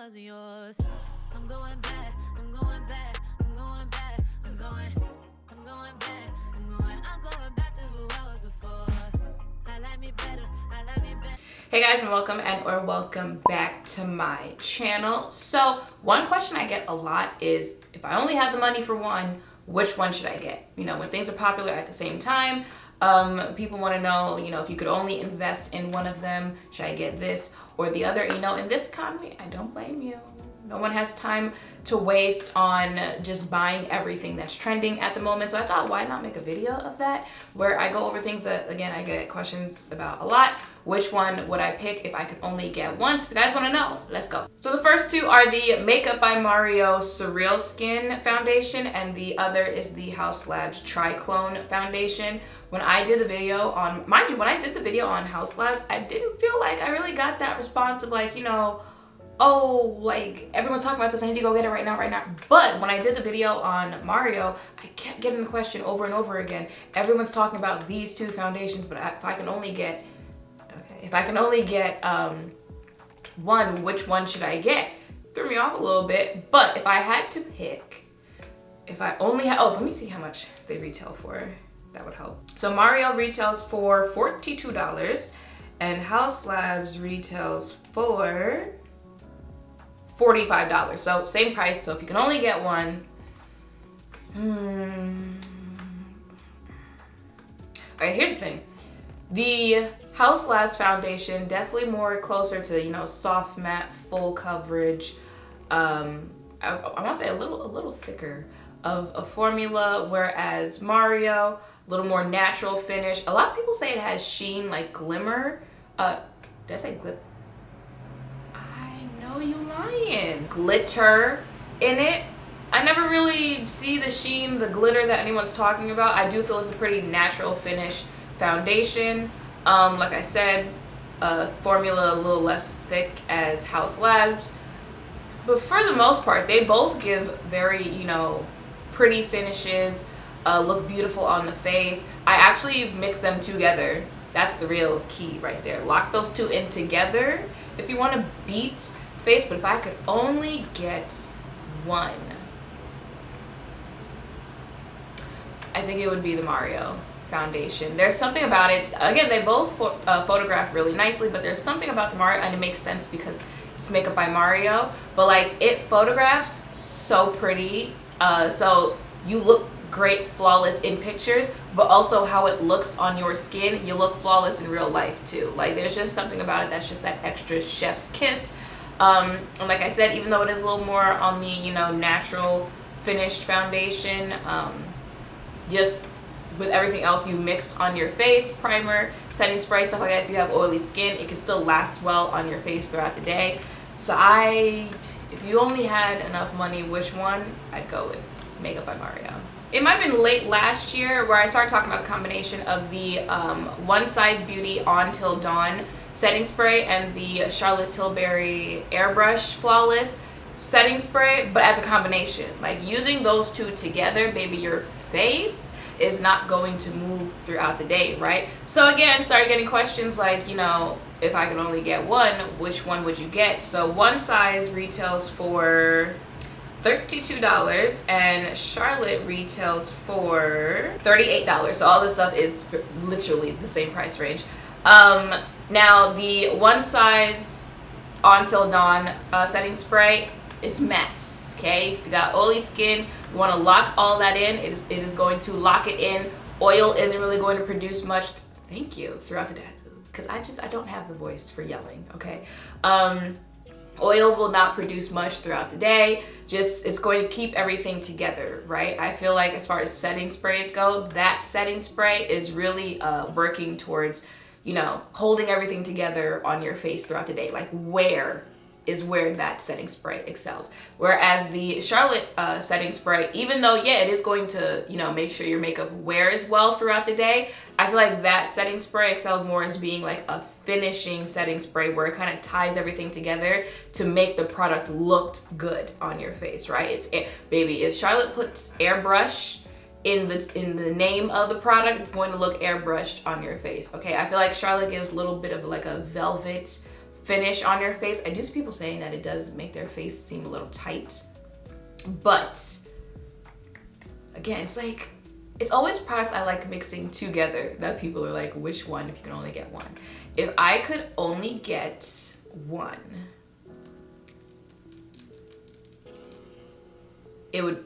wasn't yours. I'm going back, I'm going back, I'm going back, I'm going back, I'm going back to who I was before. I like me better, I like me better. Hey guys, and welcome back to my channel. So one question I get a lot is, if I only have the money for one, which one should I get? You know, when things are popular at the same time, people want to know, you know, if you could only invest in one of them, should I get this or the other? You know, in this economy, I don't blame you. No one has time to waste on just buying everything that's trending at the moment. So I thought, why not make a video of that where I go over things that, again, I get questions about a lot. Which one would I pick if I could only get one? So if you guys want to know, let's go. So the first two are the Makeup by Mario SurrealSkin foundation, and the other is the Haus Triclone foundation. When I did the video on, mind you, when I did the video on Haus, I didn't feel like I really got that response of like, you know, oh, like everyone's talking about this, I need to go get it right now. But when I did the video on Mario, I kept getting the question over and over again. Everyone's talking about these two foundations, but if I can only get one, which one should I get? Threw me off a little bit, but if I had to pick, if I only had, oh, let me see how much they retail for. That would help. So Mario retails for $42 and Haus retails for $45. So same price. So if you can only get one, all right, here's the thing. The Haus foundation, definitely more closer to, you know, soft matte, full coverage. I want to say a little thicker of a formula, whereas Mario, a little more natural finish. A lot of people say it has sheen, like glimmer. Did I say glip? I know you lying. Glitter in it. I never really see the sheen, the glitter that anyone's talking about. I do feel it's a pretty natural finish foundation. Like I said, formula a little less thick as Haus. But for the most part, they both give very, you know, pretty finishes, look beautiful on the face. I actually mix them together. That's the real key right there. Lock those two in together if you want to beat face. But if I could only get one, I think it would be the Mario foundation. There's something about it. Again, they both photograph really nicely, but there's something about the Mario, and it makes sense because it's Makeup by Mario. But like, it photographs so pretty. So you look great, flawless in pictures, but also how it looks on your skin, you look flawless in real life too. Like, there's just something about it that's just that extra chef's kiss. And like I said, even though it is a little more on the, you know, natural finished foundation, just with everything else you mix on your face, primer, setting spray, stuff like that, if you have oily skin, it can still last well on your face throughout the day. So if you only had enough money, which one? I'd go with Makeup by Mario. It might have been late last year where I started talking about the combination of the One Size Beauty On Till Dawn setting spray and the Charlotte Tilbury Airbrush Flawless setting spray, but as a combination. Like, using those two together, baby, your face is not going to move throughout the day, right? So again, started getting questions like, you know, if I could only get one, which one would you get? So One Size retails for $32 and Charlotte retails for $38. So all this stuff is literally the same price range. Now the One Size On Till Dawn setting spray is matte. Okay, if you got oily skin, you want to lock all that in. It is going to lock it in. Oil isn't really going to produce much. Thank you throughout the day, because I don't have the voice for yelling. Okay, oil will not produce much throughout the day. Just, it's going to keep everything together, right? I feel like as far as setting sprays go, that setting spray is really working towards, you know, holding everything together on your face throughout the day. Like, where that setting spray excels. Whereas the Charlotte setting spray, even though, yeah, it is going to, you know, make sure your makeup wears well throughout the day, I feel like that setting spray excels more as being like a finishing setting spray where it kind of ties everything together to make the product look good on your face, right? Baby, if Charlotte puts Airbrush in the name of the product, it's going to look airbrushed on your face. Okay, I feel like Charlotte gives a little bit of like a velvet finish on your face. I do see people saying that it does make their face seem a little tight, but again, it's like, it's always products I like mixing together that people are like, which one if you can only get one? If I could only get one, it would,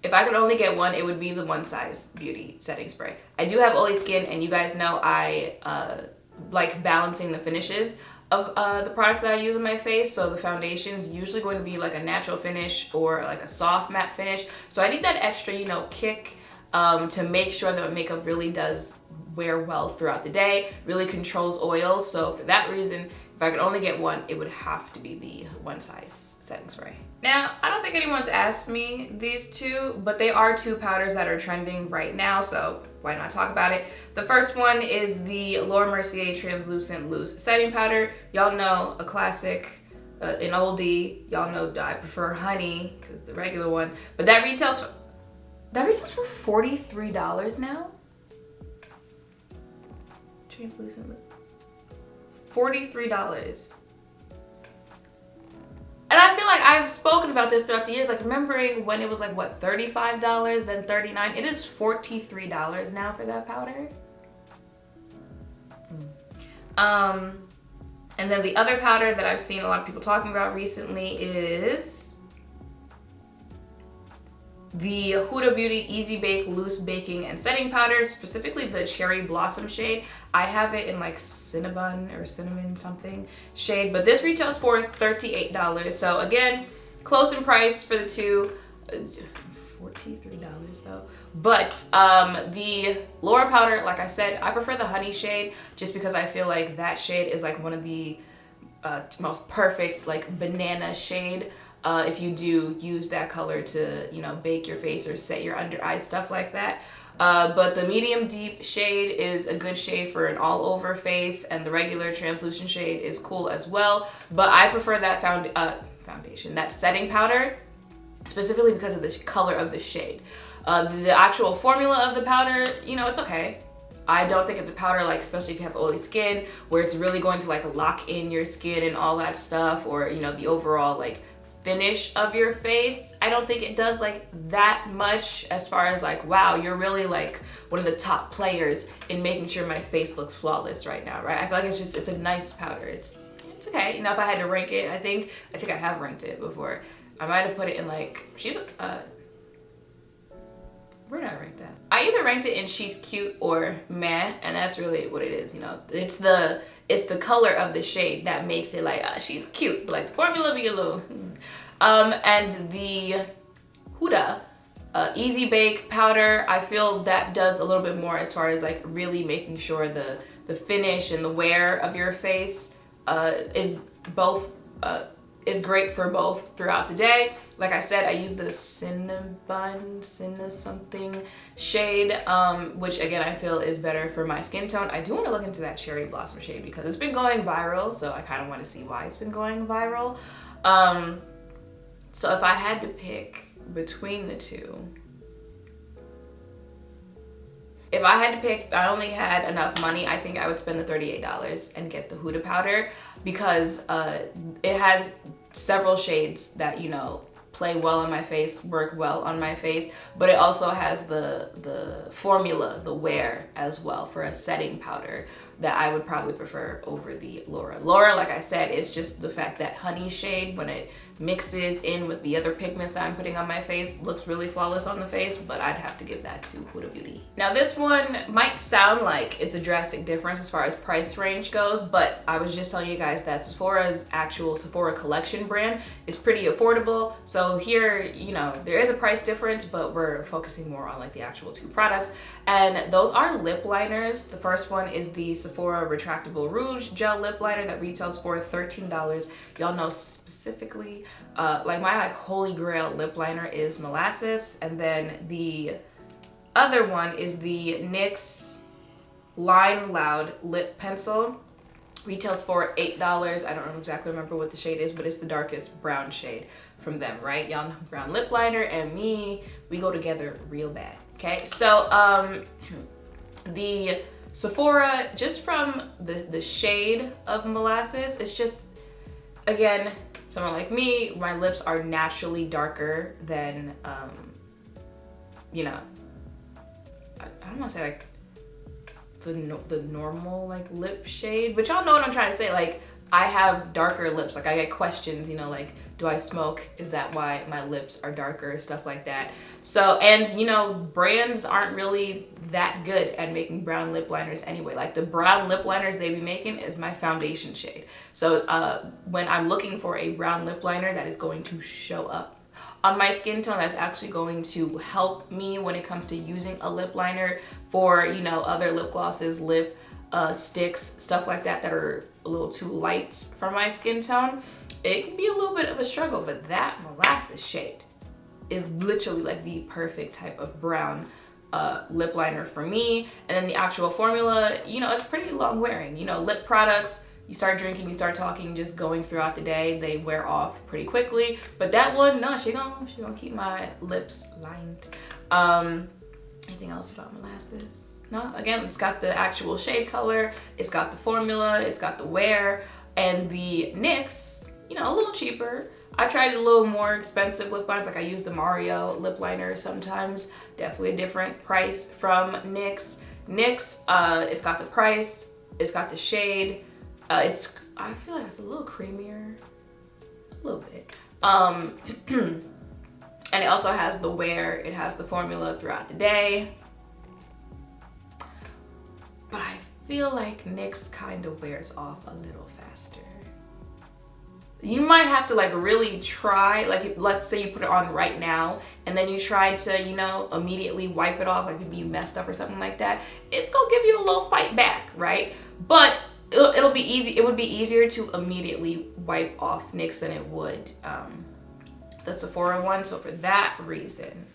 if I could only get one, it would be the One Size Beauty setting spray. I do have oily skin, and you guys know I like balancing the finishes of the products that I use on my face. So the foundation is usually going to be like a natural finish or like a soft matte finish. So I need that extra, you know, kick to make sure that my makeup really does wear well throughout the day, really controls oils. So for that reason, if I could only get one, it would have to be the One Size setting spray. Now, I don't think anyone's asked me these two, but they are two powders that are trending right now, so why not talk about it? The first one is the Laura Mercier Translucent Loose Setting Powder. Y'all know, a classic, an oldie. Y'all know I prefer Honey, the regular one, but that retails for $43 now. Translucent, $43. And I feel like I've spoken about this throughout the years, like remembering when it was like, what, $35, then $39. It is $43 now for that powder. And then the other powder that I've seen a lot of people talking about recently is the Huda Beauty Easy Bake Loose Baking and Setting Powder, specifically the Cherry Blossom shade. I have it in like Cinnabon or Cinnamon something shade, but this retails for $38. So again, close in price for the two, $43 though. But the Laura powder, like I said, I prefer the Honey shade just because I feel like that shade is like one of the most perfect like banana shade. If you do use that color to, you know, bake your face or set your under eyes, stuff like that. But the medium deep shade is a good shade for an all over face, and the regular translucent shade is cool as well. But I prefer that foundation, that setting powder, specifically because of the color of the shade. The actual formula of the powder, you know, it's okay. I don't think it's a powder, like, especially if you have oily skin, where it's really going to like lock in your skin and all that stuff, or, you know, the overall like finish of your face. I don't think it does like that much as far as like, wow, you're really like one of the top players in making sure my face looks flawless right now, right? I feel like it's a nice powder. It's okay. You know, if I had to rank it, I think I have ranked it before. I might have put it in like, where did I rank that? I either ranked it in she's cute or meh, and that's really what it is, you know. It's the color of the shade that makes it like, she's cute, but like the formula be a little, and the Huda Easy Bake powder, I feel that does a little bit more as far as like really making sure the finish and the wear of your face is great for both throughout the day. Like I said, I use the Cinnabon something shade, which again I feel is better for my skin tone. I do want to look into that Cherry Blossom shade because it's been going viral, so I kind of want to see why it's been going viral. So if I had to pick between the two, if I had to pick, I only had enough money, I think I would spend the $38 and get the Huda powder because it has several shades that, you know, play well on my face, work well on my face, but it also has the formula, the wear as well for a setting powder that I would probably prefer over the Laura. Laura, like I said, is just the fact that Honey shade, when it mixes in with the other pigments that I'm putting on my face, looks really flawless on the face, but I'd have to give that to Huda Beauty. Now this one might sound like it's a drastic difference as far as price range goes, but I was just telling you guys that Sephora's actual Sephora collection brand is pretty affordable. So here, you know, there is a price difference, but we're focusing more on like the actual two products. And those are lip liners. The first one is the Sephora Retractable Rouge Gel Lip Liner that retails for $13. Y'all know specifically, like my like holy grail lip liner is Molasses, and then the other one is the NYX Line Loud Lip Pencil. Retails for $8. I don't exactly remember what the shade is, but it's the darkest brown shade from them, right? Y'all know brown lip liner and me, we go together real bad. Okay, so the Sephora, just from the shade of Molasses, it's just, again, someone like me, my lips are naturally darker than, you know, I don't want to say like the normal like lip shade, but y'all know what I'm trying to say. Like, I have darker lips. Like, I get questions, you know, like, do I smoke? Is that why my lips are darker? Stuff like that. So, and you know, brands aren't really that good at making brown lip liners anyway. Like, the brown lip liners they be making is my foundation shade. So when I'm looking for a brown lip liner that is going to show up on my skin tone, that's actually going to help me when it comes to using a lip liner for, you know, other lip glosses, lip sticks, stuff like that that are a little too light for my skin tone, it can be a little bit of a struggle. But that Molasses shade is literally like the perfect type of brown lip liner for me. And then the actual formula, you know, it's pretty long wearing. You know, lip products, you start drinking, you start talking, just going throughout the day, they wear off pretty quickly. But that one, no, she gonna keep my lips lined. Anything else about Molasses? No, again, it's got the actual shade color, it's got the formula, it's got the wear, and the NYX, you know, a little cheaper. I tried a little more expensive lip lines, like I use the Mario lip liner sometimes. Definitely a different price from NYX. NYX, it's got the price, it's got the shade. I feel like it's a little creamier, a little bit. And it also has the wear, it has the formula throughout the day. But I feel like NYX kind of wears off a little faster. You might have to like really try, like if, let's say you put it on right now and then you try to, you know, immediately wipe it off, like if you messed up or something like that, it's gonna give you a little fight back, right? But it'll be easy. It would be easier to immediately wipe off NYX than it would the Sephora one. So for that reason,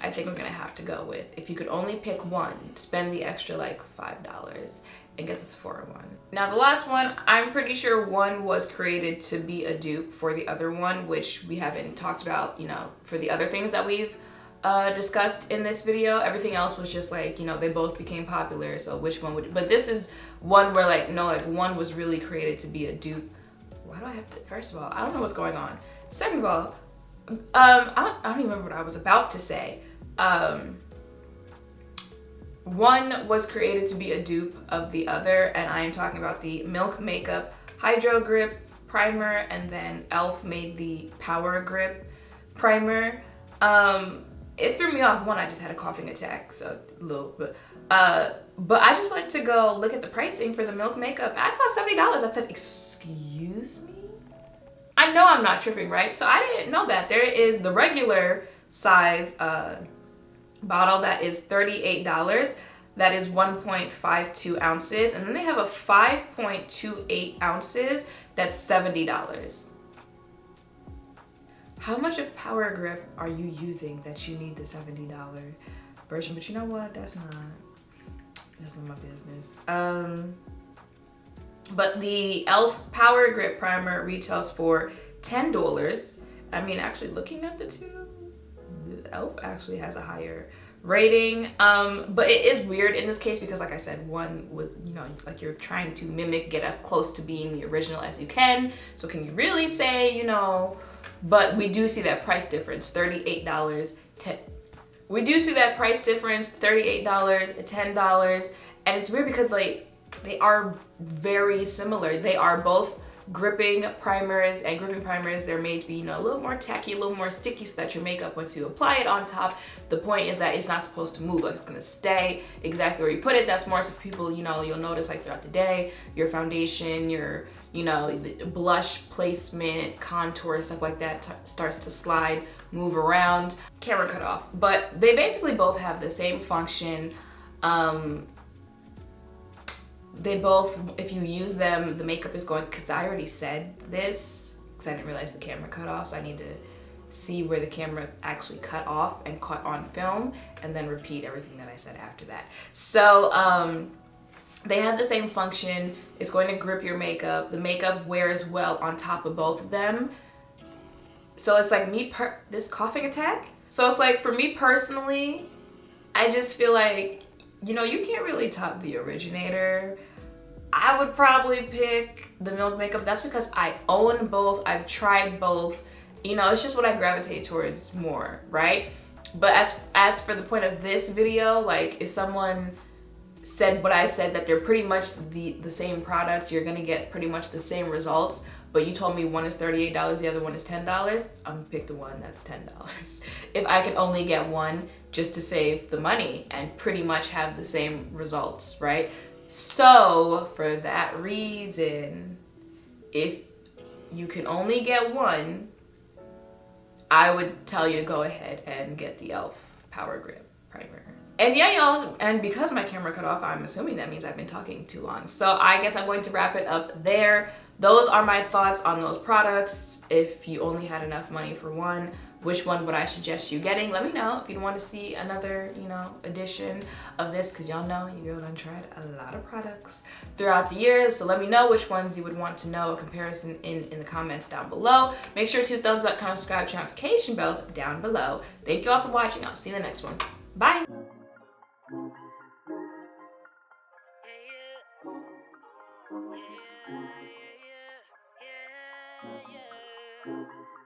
I think I'm gonna have to go with, if you could only pick one, spend the extra like $5 and get the Sephora one. Now the last one, I'm pretty sure one was created to be a dupe for the other one, which we haven't talked about, you know, for the other things that we've discussed in this video. Everything else was just like, you know, they both became popular, so which one would, but this is one where like, no, like one was really created to be a dupe. Why do I have to, first of all, I don't know what's going on. Second of all, I don't even remember what I was about to say. One was created to be a dupe of the other, and I am talking about the Milk Makeup Hydro Grip Primer, and then e.l.f. made the Power Grip Primer. It threw me off. One, I just had a coughing attack, so a little bit. But I just went to go look at the pricing for the Milk Makeup. I saw $70. I said, excuse me? I know I'm not tripping, right? So I didn't know that. There is the regular size bottle that is $38. That is 1.52 ounces. And then they have a 5.28 ounces that's $70. How much of Power Grip are you using that you need the $70 version? But you know what? That's not my business. But the e.l.f. Power Grip Primer retails for $10. I mean, actually looking at the two, the e.l.f. actually has a higher rating. But it is weird in this case because, like I said, one was, you know, like you're trying to mimic, get as close to being the original as you can. So can you really say, you know, but we do see that price difference, $38. We do see that price difference, $38, $10. And it's weird because like they are very similar. They are both gripping primers, and gripping primers, they're made to be, you know, a little more tacky, a little more sticky so that your makeup, once you apply it on top, the point is that it's not supposed to move. Like, it's gonna stay exactly where you put it. That's more so for people, you know, you'll notice like throughout the day, your foundation, your, you know, the blush placement, contour, stuff like that starts to slide, move around. Camera cut off. But they basically both have the same function. They both, if you use them, the makeup is going, because I already said this, because I didn't realize the camera cut off, so I need to see where the camera actually cut off and caught on film, and then repeat everything that I said after that. So they have the same function. It's going to grip your makeup. The makeup wears well on top of both of them. So it's like this coughing attack. So it's like, for me personally, I just feel like you know, you can't really top the originator. I would probably pick the Milk Makeup. That's because I own both. I've tried both. You know, it's just what I gravitate towards more, right? But as for the point of this video, like if someone said what I said, that they're pretty much the same product, you're gonna get pretty much the same results, but you told me one is $38, the other one is $10, I'm gonna pick the one that's $10. If I can only get one just to save the money and pretty much have the same results, right? So for that reason, if you can only get one, I would tell you to go ahead and get the e.l.f. Power Grip Primer. And yeah, y'all, and because my camera cut off, I'm assuming that means I've been talking too long. So I guess I'm going to wrap it up there. Those are my thoughts on those products. If you only had enough money for one, which one would I suggest you getting? Let me know if you want to see another, you know, edition of this, because y'all know your girl done tried a lot of products throughout the years. So let me know which ones you would want to know, a comparison in the comments down below. Make sure to thumbs up, comment, subscribe, turn notification bells down below. Thank you all for watching. I'll see you in the next one. Bye.